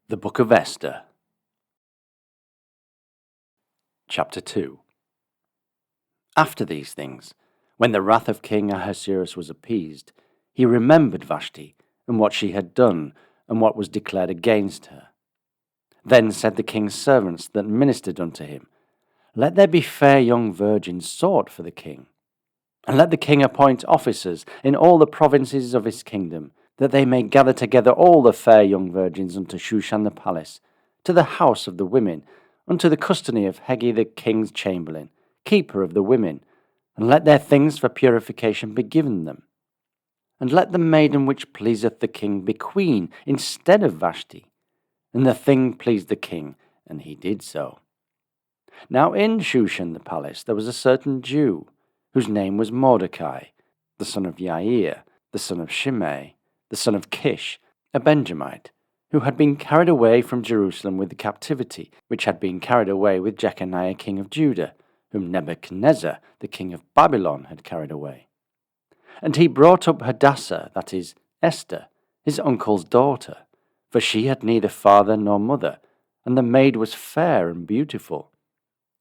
The Book of Esther, Chapter 2. After these things, when the wrath of King Ahasuerus was appeased, he remembered Vashti, and what she had done, and what was declared against her. Then said the king's servants that ministered unto him, Let there be fair young virgins sought for the king, and let the king appoint officers in all the provinces of his kingdom, that they may gather together all the fair young virgins unto Shushan the palace, to the house of the women, unto the custody of Hegi the king's chamberlain, keeper of the women, and let their things for purification be given them. And let the maiden which pleaseth the king be queen instead of Vashti. And the thing pleased the king, and he did so. Now in Shushan the palace there was a certain Jew, whose name was Mordecai, the son of Jair, the son of Shimei, the son of Kish, a Benjamite, who had been carried away from Jerusalem with the captivity, which had been carried away with Jeconiah king of Judah, whom Nebuchadnezzar the king of Babylon had carried away. And he brought up Hadassah, that is, Esther, his uncle's daughter, for she had neither father nor mother, and the maid was fair and beautiful,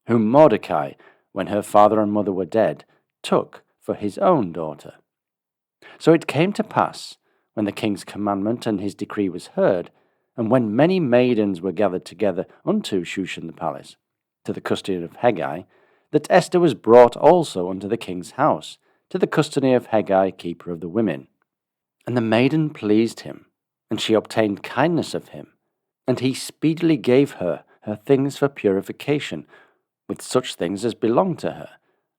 whom Mordecai, when her father and mother were dead, took for his own daughter. So it came to pass, when the king's commandment and his decree was heard, and when many maidens were gathered together unto Shushan the palace, to the custody of Hegi, that Esther was brought also unto the king's house, to the custody of Hegi, keeper of the women. And the maiden pleased him, and she obtained kindness of him, and he speedily gave her her things for purification, with such things as belonged to her,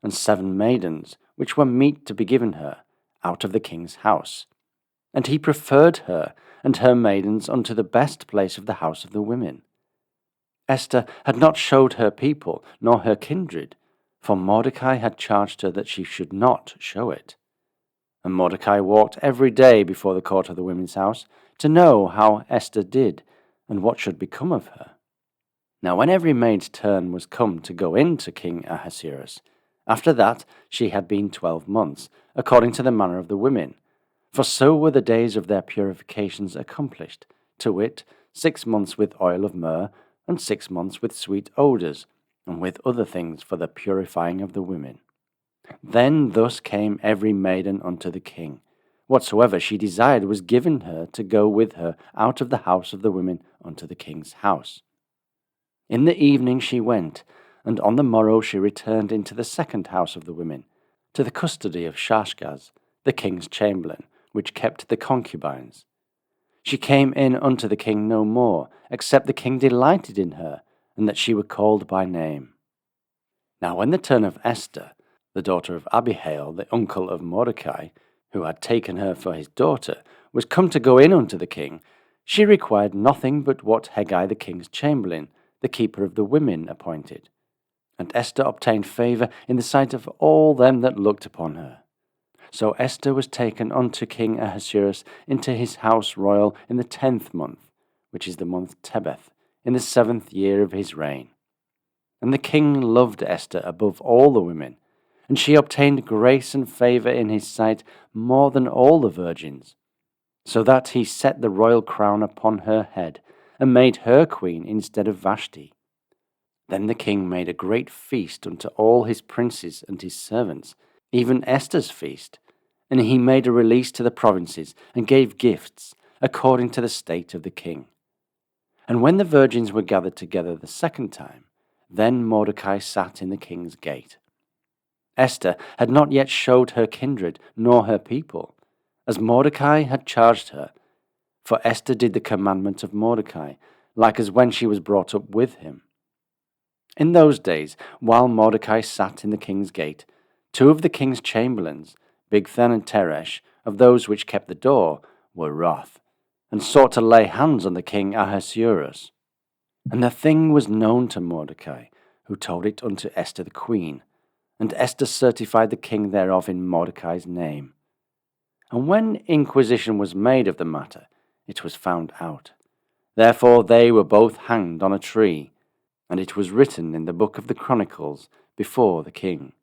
and 7 maidens, which were meet to be given her, out of the king's house. And he preferred her and her maidens unto the best place of the house of the women. Esther had not showed her people, nor her kindred, for Mordecai had charged her that she should not show it. And Mordecai walked every day before the court of the women's house, to know how Esther did, and what should become of her. Now when every maid's turn was come to go in to King Ahasuerus, after that she had been 12 months, according to the manner of the women. For so were the days of their purifications accomplished, to wit, 6 months with oil of myrrh, and 6 months with sweet odours, and with other things for the purifying of the women. Then thus came every maiden unto the king. Whatsoever she desired was given her to go with her out of the house of the women unto the king's house. In the evening she went, and on the morrow she returned into the second house of the women, to the custody of Shashgaz, the king's chamberlain, which kept the concubines. She came in unto the king no more, except the king delighted in her, and that she were called by name. Now when the turn of Esther, the daughter of Abihail, the uncle of Mordecai, who had taken her for his daughter, was come to go in unto the king, she required nothing but what Hegi the king's chamberlain, the keeper of the women, appointed. And Esther obtained favour in the sight of all them that looked upon her. So Esther was taken unto King Ahasuerus into his house royal in the 10th month, which is the month Tebeth, in the 7th year of his reign. And the king loved Esther above all the women, and she obtained grace and favour in his sight more than all the virgins, so that he set the royal crown upon her head, and made her queen instead of Vashti. Then the king made a great feast unto all his princes and his servants, even Esther's feast, and he made a release to the provinces, and gave gifts, according to the state of the king. And when the virgins were gathered together the second time, then Mordecai sat in the king's gate. Esther had not yet showed her kindred, nor her people, as Mordecai had charged her, for Esther did the commandment of Mordecai, like as when she was brought up with him. In those days, while Mordecai sat in the king's gate, 2 of the king's chamberlains, Bigthan and Teresh, of those which kept the door, were wroth, and sought to lay hands on the king Ahasuerus. And the thing was known to Mordecai, who told it unto Esther the queen, and Esther certified the king thereof in Mordecai's name. And when inquisition was made of the matter, it was found out. Therefore they were both hanged on a tree, and it was written in the book of the Chronicles before the king.